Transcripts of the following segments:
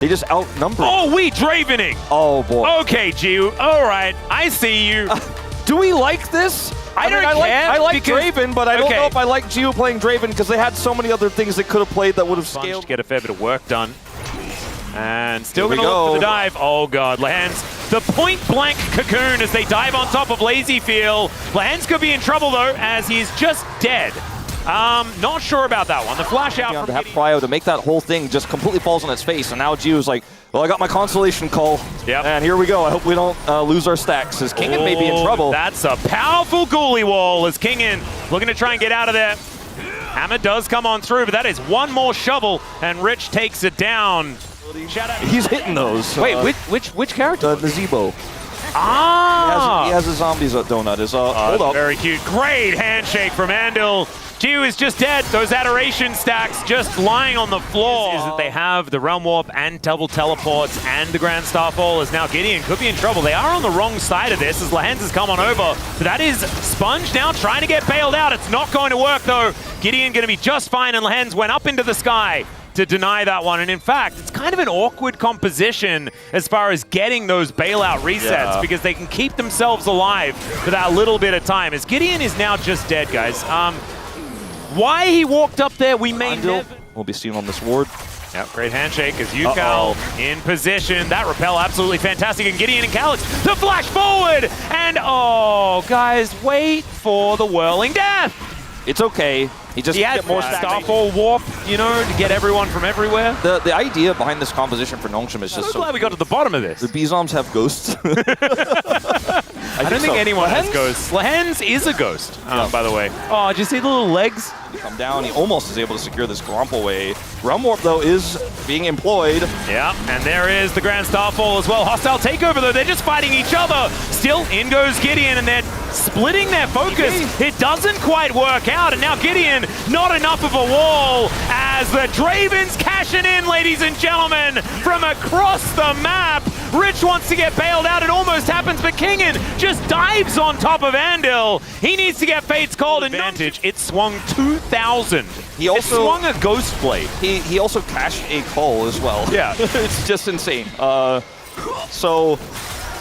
They just outnumber. Oh, we Dravening! Oh, boy. Okay, Gio. All right, I see you. Do we like this? I don't mean, care. I like because, Draven, but I don't know if I like Gio playing Draven because they had so many other things they could have played that would have scaled. To get a fair bit of work done. And still going to go. look for the dive. Oh, God. Lehens, the point-blank cocoon as they dive on top of LazyFeel. Lehens could be in trouble, though, as he's just dead. Not sure about that one. The flash out from to have Cryo to make that whole thing just completely falls on its face, and now Gio's like, well, I got my consolation call, and here we go. I hope we don't lose our stacks, as Kingin may be in trouble. That's a powerful ghoulie wall as Kingin looking to try and get out of there. Hammer does come on through, but that is one more shovel, and Rich takes it down. He's hitting those. Wait, which character? The Zebo. Ah! He has his zombies donut. Hold up. Very cute. Great handshake from Andil. Gio is just dead. Those adoration stacks just lying on the floor. Is that they have the Realm Warp and double teleports and the Grand Starfall, as now Gideon could be in trouble. They are on the wrong side of this as Lehens has come on over. But that is Sponge now trying to get bailed out. It's not going to work though. Gideon going to be just fine, and Lehens went up into the sky to deny that one. And in fact, it's kind of an awkward composition as far as getting those bailout resets because they can keep themselves alive for that little bit of time. As Gideon is now just dead, guys. Why he walked up there, we may never... We'll be seen on this ward. Yep, great handshake as Yukal in position. That repel absolutely fantastic. And Gideon and Calyx, the flash forward! And oh, guys, wait for the whirling death! It's okay. He had more Starfall warp, you know, to get everyone from everywhere. The idea behind this composition for Nongshim is just so glad we got to the bottom of this. The Bzoms have ghosts. I don't think anyone has ghosts. Lehens is a ghost, by the way. Oh, did you see the little legs? Come down. He almost is able to secure this Grump away. Realm Warp, though, is being employed. Yeah, and there is the Grand Starfall as well. Hostile takeover, though. They're just fighting each other. Still, in goes Gideon, and they're splitting their focus. It doesn't quite work out, and now Gideon, not enough of a wall, as the Dravens cashing in, ladies and gentlemen, from across the map. Rich wants to get bailed out. It almost happens, but Kingin just dives on top of Andil. He needs to get Fate's Called advantage. It swung 2,000. He also swung a Ghost Blade. He also cashed a call as well. Yeah. It's just insane. So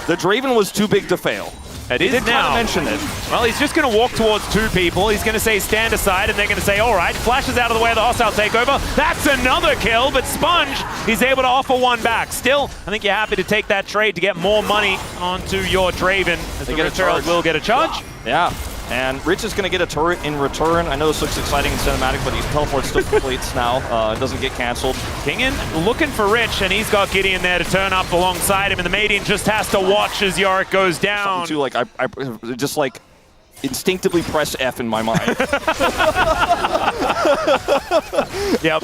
the Draven was too big to fail. It is now. Mention it. Well, he's just going to walk towards two people. He's going to say stand aside, and they're going to say, all right, flashes out of the way of the hostile takeover. That's another kill, but Sponge, he's able to offer one back. Still, I think you're happy to take that trade to get more money onto your Draven. As they get a charge. Will get a charge. Yeah. And Rich is going to get a turret in return. I know this looks exciting in cinematic, but he teleports still completes now. It doesn't get canceled. Kingin looking for Rich, and he's got Gideon there to turn up alongside him, and the Maiden just has to watch as Yorick goes down. Too, like, I just like instinctively press F in my mind. Yep.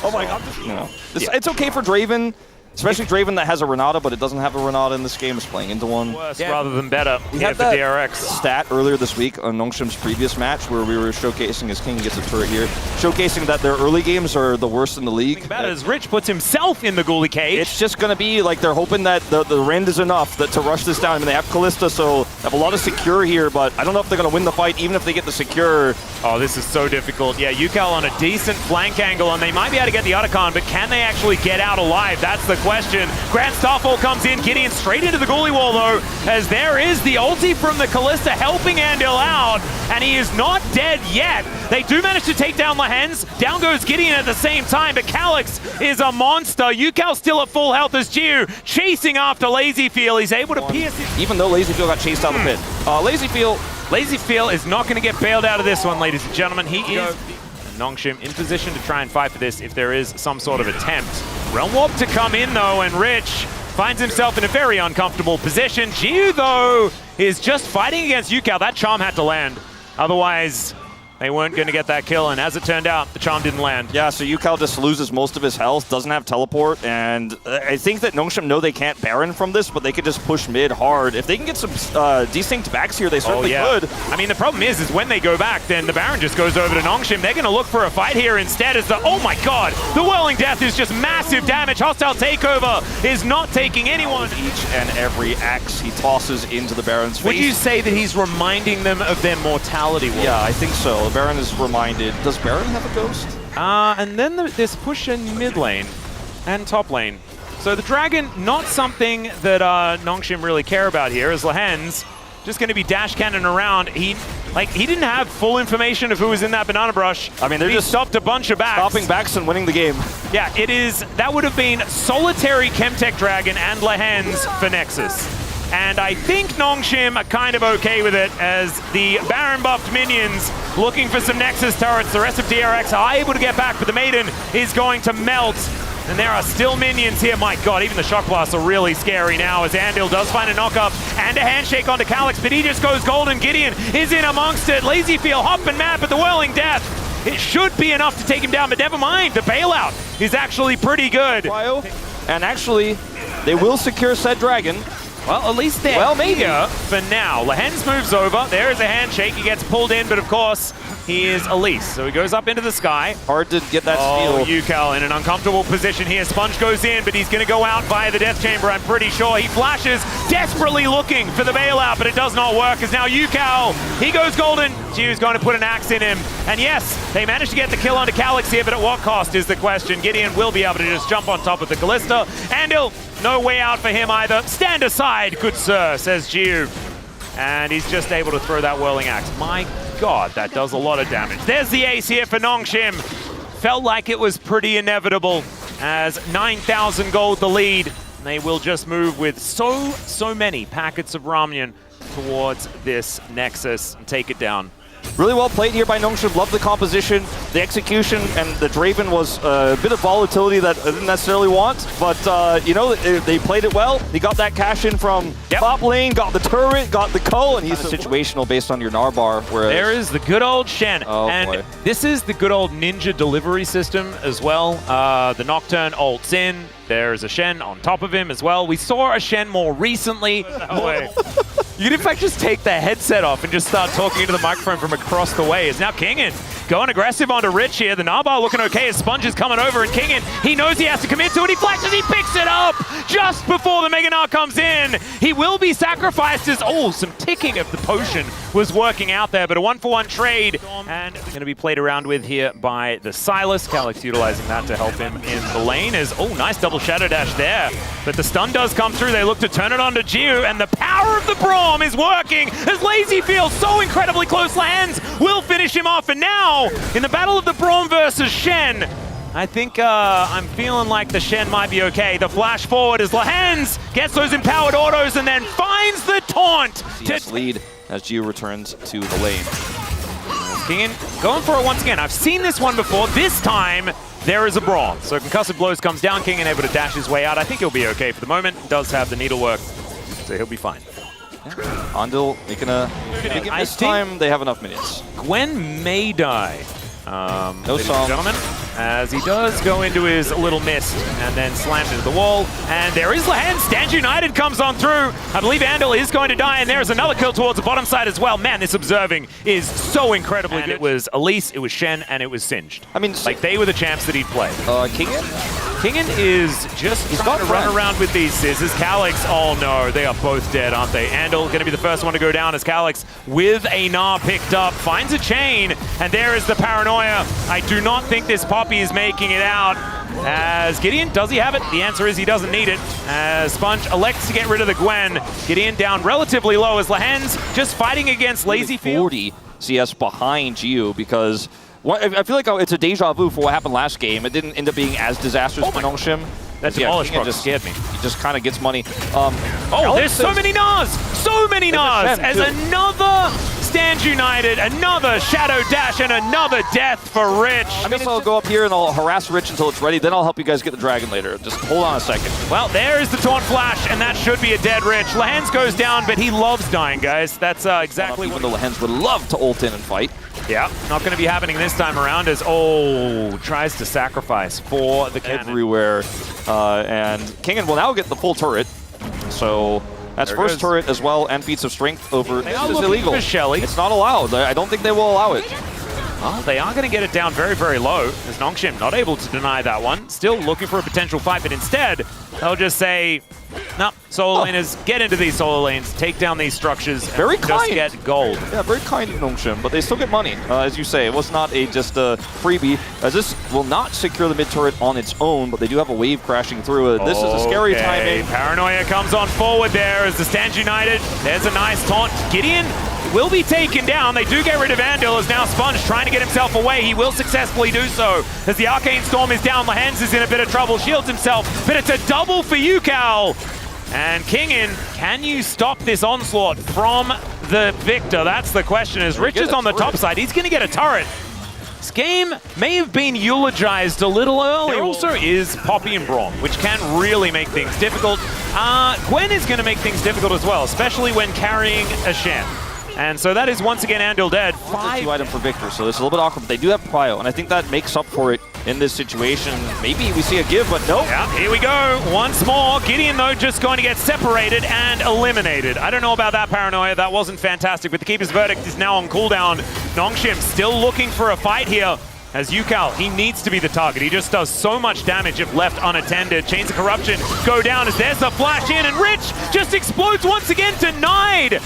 Oh my God. You know, it's okay for Draven. Especially Draven that has a Renata, but it doesn't have a Renata in this game. It's playing into one. Worse rather than better. We had for that DRX stat earlier this week on Nongshim's previous match where we were showcasing, as King gets a turret here, showcasing that their early games are the worst in the league. About as Rich puts himself in the ghoulie cage. It's just going to be like they're hoping that the Rend is enough to rush this down. I mean, they have Callista, so they have a lot of secure here, but I don't know if they're going to win the fight, even if they get the secure. Oh, this is so difficult. Yeah, Yukal on a decent flank angle, and they might be able to get the Otacon, but can they actually get out alive? That's the question. Grand Starfall comes in, Gideon straight into the ghoulie wall, though, as there is the ulti from the Callista helping Andil out, and he is not dead yet. They do manage to take down Lehens. Down goes Gideon at the same time, but Calyx is a monster. Yukal still at full health as Gio chasing after LazyFeel. He's able to pierce it. Even though LazyFeel got chased out of the pit. LazyFeel is not going to get bailed out of this one, ladies and gentlemen. He is... Nongshim in position to try and fight for this if there is some sort of attempt. Realm Warp to come in, though, and Rich finds himself in a very uncomfortable position. Gio, though, is just fighting against Yukal. That charm had to land. Otherwise, they weren't going to get that kill, and as it turned out, the charm didn't land. Yeah, so Yukal just loses most of his health, doesn't have teleport, and I think that Nongshim know they can't Baron from this, but they could just push mid hard. If they can get some desync backs here, they certainly could. I mean, the problem is when they go back, then the Baron just goes over to Nongshim. They're going to look for a fight here instead as the, oh my God, the Whirling Death is just massive damage. Hostile takeover is not taking anyone. Each and every axe he tosses into the Baron's face. Would you say that he's reminding them of their mortality wall? Yeah, I think so. Baron is reminded. Does Baron have a ghost? And then there's push in mid lane and top lane. So the Dragon, not something that Nongshim really care about here, as Lahen's just going to be dash cannon around. He didn't have full information of who was in that banana brush. I mean, they're just stopped a bunch of backs. Stopping backs and winning the game. Yeah, that would have been solitary Chemtech Dragon and Lahen's for Nexus. And I think Nongshim are kind of okay with it, as the Baron buffed minions looking for some Nexus turrets. The rest of DRX are able to get back, but the Maiden is going to melt. And there are still minions here. My god, even the shock blasts are really scary now, as Andil does find a knock-up and a handshake onto Calyx, but he just goes golden. Gideon is in amongst it. LazyFeel, hop and map at the Whirling Death. It should be enough to take him down, but never mind. The bailout is actually pretty good. And actually, they will secure said Dragon. Well, at least they're here for now. Lahen's moves over. There is a handshake. He gets pulled in, but of course, he is Elise. So he goes up into the sky. Hard to get that steal. Yukal in an uncomfortable position here. Sponge goes in, but he's going to go out via the Death Chamber, I'm pretty sure. He flashes, desperately looking for the bailout, but it does not work, as now Yukal, he goes golden. Jiu's going to put an axe in him. And yes, they managed to get the kill onto Calyx here, but at what cost is the question. Gideon will be able to just jump on top of the Callista. Andil, no way out for him either. Stand aside, good sir, says Jiu. And he's just able to throw that Whirling Axe. My god, that does a lot of damage. There's the ace here for Nongshim. Felt like it was pretty inevitable, as 9,000 gold the lead. They will just move with so many packets of Ramyun towards this Nexus and take it down. Really well played here by Nongshim. Love the composition, the execution, and the Draven was a bit of volatility that I didn't necessarily want. But, you know, they played it well. They got that cash in from top lane, got the turret, got the Ko, and he's situational based on your Narbar. Whereas there is the good old Shen. Oh, and boy. This is the good old ninja delivery system as well. The Nocturne ults in. There's a Shen on top of him as well. We saw a Shen more recently. You can in fact just take the headset off and just start talking into the microphone from across the way. Is now Kingen going aggressive onto Rich here. The Narbar looking okay as Sponge is coming over, and Kingen, he knows he has to commit to it. He flashes, he picks it up just before the Mega Gnar comes in. He will be sacrificed as, some ticking of the potion was working out there, but a 1-for-1 trade. And going to be played around with here by the Sylas. Calyx utilizing that to help him in the lane as, nice double Shadow Dash there. But the stun does come through. They look to turn it onto Jiu, and the power of the Braum is working as LazyFeel so incredibly close. Lands will finish him off, and now in the battle of the Braum versus Shen, I think I'm feeling like the Shen might be okay. The flash forward as Lahen's gets those empowered autos and then finds the taunt. CS lead as Jiu returns to the lane. Kingen going for it once again. I've seen this one before. This time, there is a Braum. So Concussive Blows comes down. Kingen able to dash his way out. I think he'll be okay for the moment. Does have the needlework, so he'll be fine. Andil making a big game this time. They have enough minions. Gwen may die. No song. Gentlemen, as he does go into his little mist and then slams into the wall. And there is Lahen. Stand United comes on through. I believe Andil is going to die, and there's another kill towards the bottom side as well. Man, this observing is so incredibly good. It was Elise, it was Shen, and it was Singed. I mean, like they were the champs that he'd played. Kingen is just trying to run around with these scissors. Calyx, oh no, they are both dead, aren't they? Andil going to be the first one to go down as Calyx, with a Gnar picked up, finds a chain, and there is the paranoia. I do not think this Poppy is making it out. As Gideon, does he have it? The answer is he doesn't need it. As Sponge elects to get rid of the Gwen. Gideon down relatively low as Lahen's just fighting against LazyFeel. 40 CS behind Jiu because I feel like it's a deja vu for what happened last game. It didn't end up being as disastrous for Nongshim. That demolished just scared me. He just kind of gets money. There's so many Gnars! So many Gnars! As another Stand United, another Shadow Dash, and another death for Rich. I guess I'll go up here and I'll harass Rich until it's ready. Then I'll help you guys get the dragon later. Just hold on a second. Well, there is the Taunt Flash, and that should be a dead Rich. Lahen's goes down, but he loves dying, guys. That's exactly what the Lahen's would love to ult in and fight. Yeah, not going to be happening this time around as, tries to sacrifice for the cannon. Everywhere. And Kingen will now get the full turret. So that's there first turret as well, and feats of strength over. This is illegal. It's not allowed. I don't think they will allow it. Well, they are going to get it down very, very low, as Nongshim not able to deny that one. Still looking for a potential fight, but instead, they'll just say, No, solo laners get into these solo lanes, take down these structures, Very and kind. just get gold. Yeah, very kind of Nongshim, but they still get money. As you say, it was not just a freebie, as this will not secure the mid turret on its own, but they do have a wave crashing through it. This is a scary timing. Paranoia comes on forward there as the stands united. There's a nice taunt. Gideon will be taken down. They do get rid of Andil as now Sponge trying to get himself away. He will successfully do so as the Arcane Storm is down. Lahens is in a bit of trouble, shields himself, but it's a double for Yukal. And Kingin, can you stop this onslaught from the Victor? That's the question. As Rich is on the top side, he's going to get a turret. This game may have been eulogized a little early. There also is Poppy and Braum, which can really make things difficult. Gwen is going to make things difficult as well, especially when carrying a Shen. And so that is once again Andil dead. 5 item for Victor, so this is a little bit awkward, but they do have Prio, and I think that makes up for it in this situation. Maybe we see a give, but nope. Yeah, here we go. Once more. Gideon, though, just going to get separated and eliminated. I don't know about that, Paranoia. That wasn't fantastic, but the Keeper's Verdict is now on cooldown. Nongshim still looking for a fight here. As Yukal, he needs to be the target. He just does so much damage if left unattended. Chains of Corruption go down as there's the flash in, and Rich just explodes once again, denied.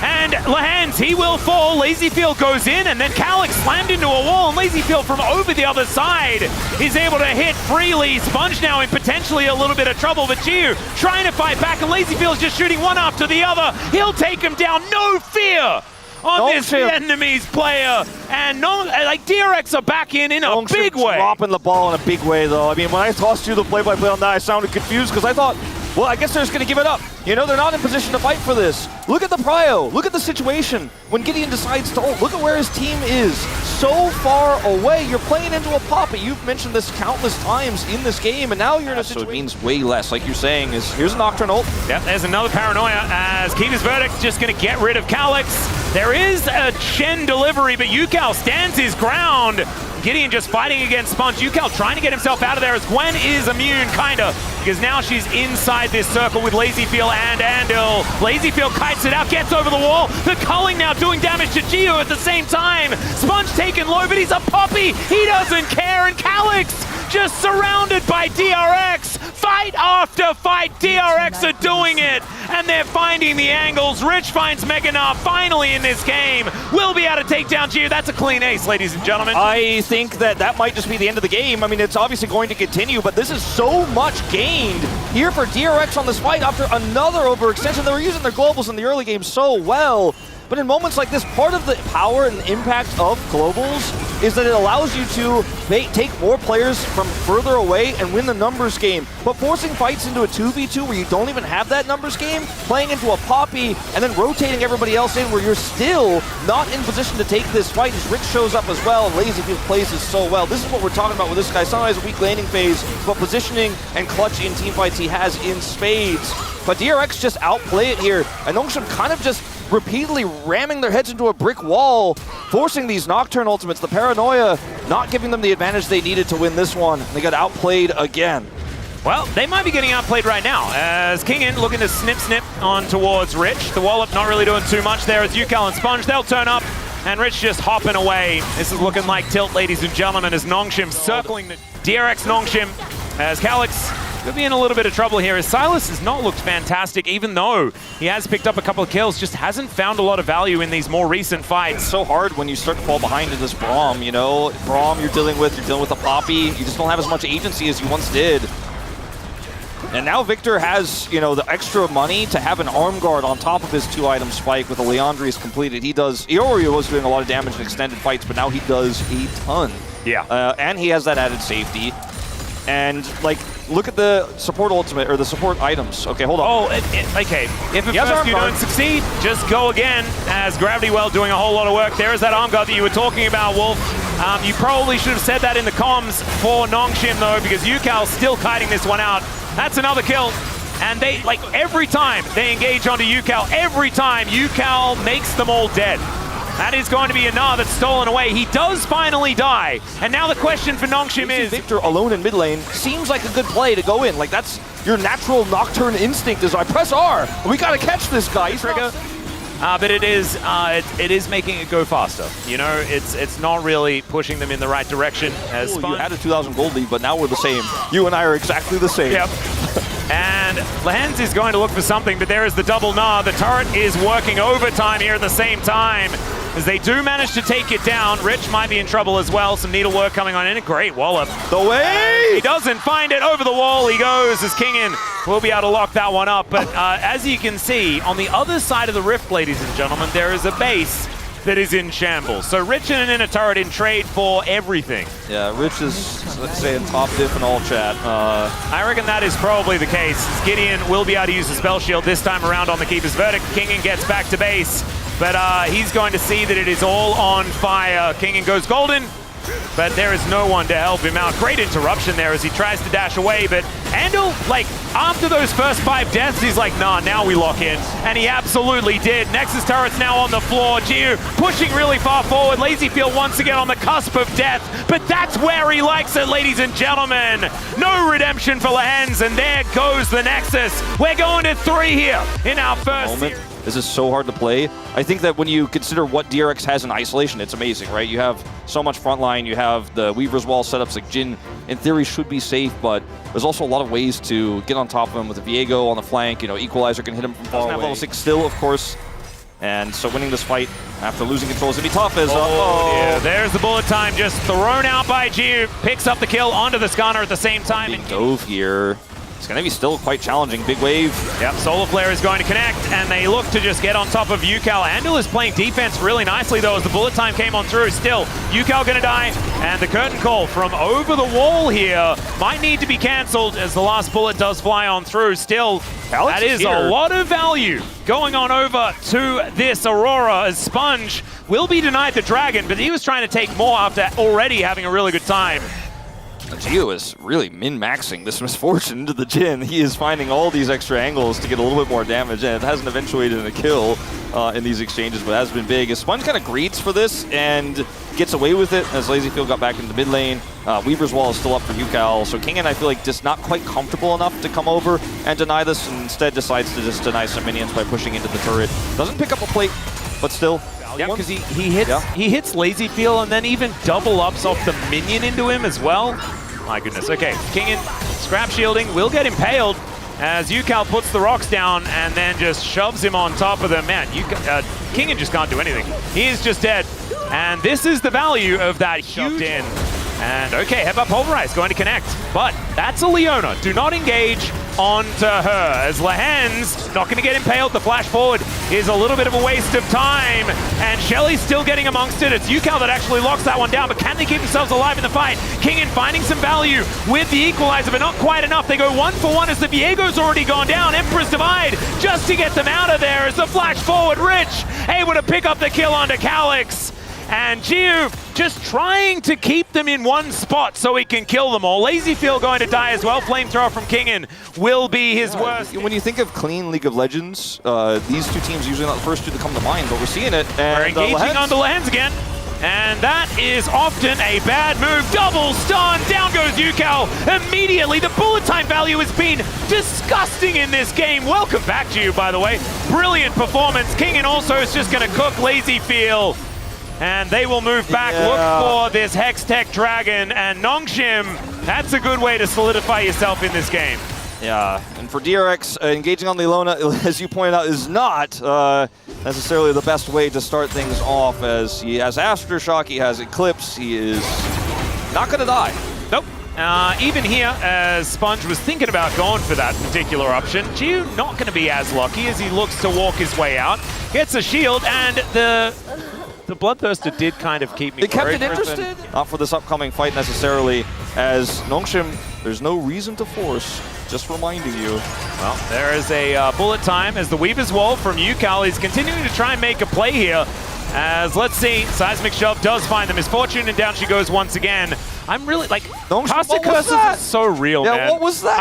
And Lahens, he will fall. Lazyfield goes in, and then Calyx slammed into a wall, and Lazyfield from over the other side is able to hit freely. Sponge now in potentially a little bit of trouble, but Jiu trying to fight back, and Lazyfield's just shooting one after the other. He'll take him down, no fear on this Vietnamese player. And DRX are back in a big way. Dropping the ball in a big way, though. I mean, when I tossed you the play-by-play on that, I sounded confused because I thought, well, I guess they're just going to give it up. You know, they're not in position to fight for this. Look at the prio. Look at the situation. When Gideon decides to ult, look at where his team is. So far away. You're playing into a Poppy. You've mentioned this countless times in this game, and now you're in a situation. So it means way less. Like you're saying, is here's a Nocturne ult. Yep, there's another Paranoia as Keeper's Verdict just going to get rid of Calyx. There is a Shen delivery, but Yukal stands his ground. Gideon just fighting against Sponge. Yukal trying to get himself out of there as Gwen is immune, kinda, because now she's inside this circle with Lazyfield and Andil. Lazyfield kites it out, gets over the wall. The culling now doing damage to Gio at the same time. Sponge taken low, but he's a Poppy. He doesn't care, and Calyx just surrounded by DRX. Fight after fight, DRX are doing it, and they're finding the angles. Rich finds Meganar finally in this game. Will be able to take down Gio. That's a clean ace, ladies and gentlemen. I think that might just be the end of the game. I mean, it's obviously going to continue, but this is so much gained here for DRX on this fight after another overextension. They were using their globals in the early game so well. But in moments like this, part of the power and the impact of globals is that it allows you to take more players from further away and win the numbers game. But forcing fights into a 2v2 where you don't even have that numbers game, playing into a Poppy, and then rotating everybody else in where you're still not in position to take this fight as Rich shows up as well. Lazyfield plays this so well. This is what we're talking about with this guy. Sometimes a weak landing phase, but positioning and clutch in team fights he has in spades. But DRX just outplay it here, and Nongshim kind of just repeatedly ramming their heads into a brick wall, forcing these Nocturne ultimates. The Paranoia not giving them the advantage they needed to win this one. They got outplayed again. Well, they might be getting outplayed right now, as Kingin looking to snip on towards Rich. The Wallop not really doing too much there as Yukal and Sponge, they'll turn up, and Rich just hopping away. This is looking like tilt, ladies and gentlemen, as Nongshim circling the DRX Nongshim, as Calyx could be in a little bit of trouble here, as Silas has not looked fantastic, even though he has picked up a couple of kills, just hasn't found a lot of value in these more recent fights. It's so hard when you start to fall behind in this Braum, you know? Braum you're dealing with a Poppy, you just don't have as much agency as you once did. And now Victor has, you know, the extra money to have an arm guard on top of his 2-item spike with the Leandri's completed. He already was doing a lot of damage in extended fights, but now he does a ton. Yeah. And he has that added safety. And, like, look at the support ultimate, or the support items. Okay, hold on. Oh, okay. If at first you don't succeed, just go again, as Gravity Well doing a whole lot of work. There is that arm guard that you were talking about, Wolf. You probably should have said that in the comms for Nongshim, though, because Yukal's still kiting this one out. That's another kill. And they, like, every time they engage onto Yukal, every time Yukal makes them all dead. That is going to be a Gnar that's stolen away. He does finally die. And now the question for Nongshim is... Victor alone in mid lane seems like a good play to go in. Like, that's your natural Nocturne instinct is I press R. We got to catch this guy. Trigger. But it is making it go faster. You know, it's not really pushing them in the right direction. As you had a 2,000 gold lead, but now we're the same. You and I are exactly the same. Yep. And Lehens is going to look for something, but there is the double gnaw. The turret is working overtime here at the same time. As they do manage to take it down, Rich might be in trouble as well. Some needlework coming on in. A great wallop. The way! He doesn't find it. Over the wall he goes as Kingin will be able to lock that one up. But as you can see, on the other side of the rift, ladies and gentlemen, there is a base that is in shambles. So Rich and an inner turret in trade for everything. Yeah, Rich is, let's say, in top diff in all chat. I reckon that is probably the case. Gideon will be able to use the spell shield this time around on the Keeper's Verdict. Kingin gets back to base, but he's going to see that it is all on fire. Kingin goes golden, but there is no one to help him out. Great interruption there as he tries to dash away, but Andal, like, after those first 5 deaths, he's like, nah, now we lock in. And he absolutely did. Nexus turret's now on the floor. Jiu pushing really far forward. LazyField once again on the cusp of death, but that's where he likes it, ladies and gentlemen. No redemption for Lehens, and there goes the Nexus. We're going to 3 here in our first moment. This is so hard to play. I think that when you consider what DRX has in isolation, it's amazing, right? You have so much frontline, you have the Weaver's Wall setups, like Jhin, in theory, should be safe, but there's also a lot of ways to get on top of him with a Viego on the flank. You know, Equalizer can hit him from far away. Level 6 still, of course. And so winning this fight after losing control is going to be tough as... yeah, there's the bullet time just thrown out by Jiu. Picks up the kill onto the Scanner at the same time. Big dove here. It's going to be still quite challenging. Big wave. Yep, Solar Flare is going to connect, and they look to just get on top of Yukal. Andal is playing defense really nicely, though, as the bullet time came on through. Still, Yukal going to die, and the curtain call from over the wall here might need to be cancelled as the last bullet does fly on through. Still, that is a lot of value going on over to this Aurora, as Sponge will be denied the Dragon, but he was trying to take more after already having a really good time. Geo is really min-maxing this Misfortune into the Jhin. He is finding all these extra angles to get a little bit more damage, and it hasn't eventuated in a kill in these exchanges, but has been big. As Sponge kind of greets for this and gets away with it as LazyField got back into the mid lane. Weaver's Wall is still up for Yukal, so Kingin, I feel like, just not quite comfortable enough to come over and deny this, and instead decides to just deny some minions by pushing into the turret. Doesn't pick up a plate, but still. Yeah, because he hits LazyField and then even double ups off the minion into him as well. My goodness. Okay, Kingin scrap shielding will get impaled as Yukal puts the rocks down and then just shoves him on top of them. Man, Kingin just can't do anything. He is just dead. And this is the value of that huge in. And okay, Headbutt Pulverize going to connect, but that's a Leona. Do not engage onto her as Lehens not going to get impaled. The flash forward is a little bit of a waste of time, and Shelly's still getting amongst it. It's Yukal that actually locks that one down, but can they keep themselves alive in the fight? Kingin finding some value with the equalizer, but not quite enough. They go 1 for 1 as the Viego's already gone down. Emperor's Divide just to get them out of there as the flash forward. Rich able to pick up the kill onto Calix. And Jiu just trying to keep them in one spot so he can kill them all. LazyField going to die as well. Flamethrower from Kingin will be his worst. When you think of clean League of Legends, these two teams usually not the first two to come to mind, but we're seeing it. And we're engaging onto Lehens again. And that is often a bad move. Double stun. Down goes Yukal immediately. The bullet time value has been disgusting in this game. Welcome back to you, by the way. Brilliant performance. Kingin also is just going to cook LazyField. And they will move back, look for this Hextech Dragon, and Nongshim, that's a good way to solidify yourself in this game. Yeah, and for DRX, engaging on the Leona, as you pointed out, is not necessarily the best way to start things off, as he has Aftershock, he has Eclipse, he is not going to die. Nope. Even here, as Sponge was thinking about going for that particular option, Jiu not going to be as lucky as he looks to walk his way out. Gets a shield, and the Bloodthirster did kind of keep me. They kept it interested? Not for this upcoming fight necessarily, as Nongshim, there's no reason to force, just reminding you. Well, there is a bullet time as the Weaver's Wall from Yukal is continuing to try and make a play here. As, let's see, Seismic Shove does find the Misfortune, and down she goes once again. I'm really, like, Caster Curses is so real, man. Yeah, what was that?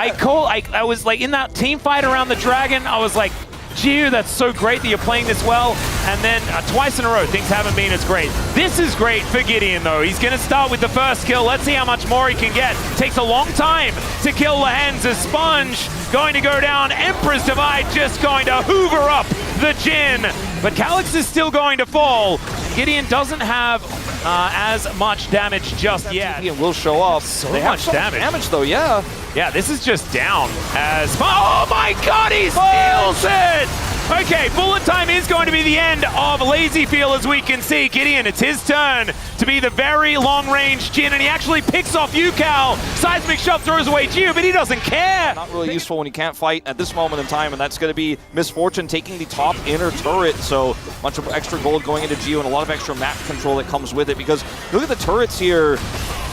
I was, like, in that team fight around the Dragon, I was like, Jiu, that's so great that you're playing this well. And then twice in a row, things haven't been as great. This is great for Gideon, though. He's going to start with the first kill. Let's see how much more he can get. Takes a long time to kill Lehens as Sponge going to go down. Emperor's Divide just going to hoover up the Jhin. But Calix is still going to fall. Gideon doesn't have as much damage just yet. Gideon will show up. So much damage. Though, yeah. Yeah, this is just down as... Oh my my god, he steals it! Okay, bullet time is going to be the end of Lazy Feel, as we can see. Gideon, it's his turn to be the very long-range Jhin, and he actually picks off Yukao. Seismic Shove throws away Gio, but he doesn't care. Not really useful when you can't fight at this moment in time, and that's going to be Misfortune taking the top inner turret, so much of extra gold going into Gio and a lot of extra map control that comes with it, because look at the turrets here.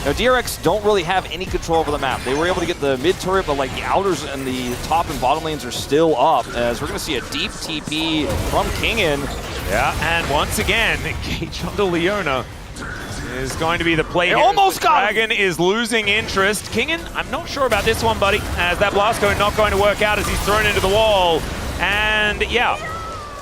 Now, DRX don't really have any control over the map. They were able to get the mid turret, but like the outers and the top and bottom lanes are still up, as we're going to see a deep TP from Kingen. Yeah, and once again, engage onto Leona is going to be the play. Almost got Dragon is losing interest. Kingen, I'm not sure about this one, buddy, as that blast code not going to work out as he's thrown into the wall. And yeah.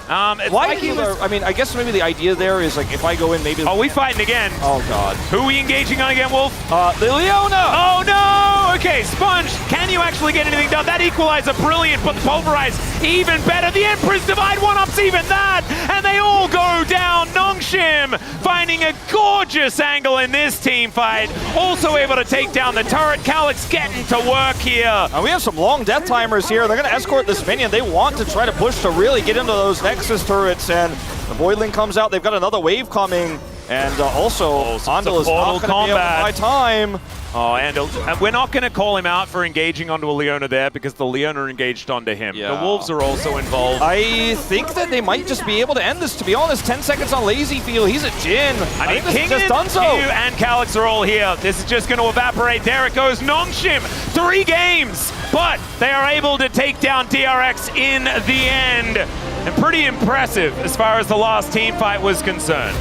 I mean, I guess maybe the idea there is like if I go in, maybe. Oh, we fighting again. Oh god. Who are we engaging on again, Wolf? The Leona. Oh no! Okay, Sponge, can you actually get anything done? That equalizer, brilliant, but the Pulverize, even better. The Emperor's Divide one-ups even that, and they all go down. Nongshim finding a gorgeous angle in this team fight. Also able to take down the turret. Calyx getting to work here. And we have some long death timers here. They're going to escort this minion. They want to try to push to really get into those Nexus turrets, and the Voidling comes out. They've got another wave coming, and also Andal is not going to be able to buy time. Oh, and we're not going to call him out for engaging onto a Leona there because the Leona engaged onto him. Yeah. The Wolves are also involved. I think that they might just be able to end this, to be honest. 10 seconds on Lazy Feel. He's a Jhin. I mean, think this King is just done so. and Calyx are all here. This is just going to evaporate. There it goes. Nongshim, 3 games, but they are able to take down DRX in the end. And pretty impressive as far as the last team fight was concerned.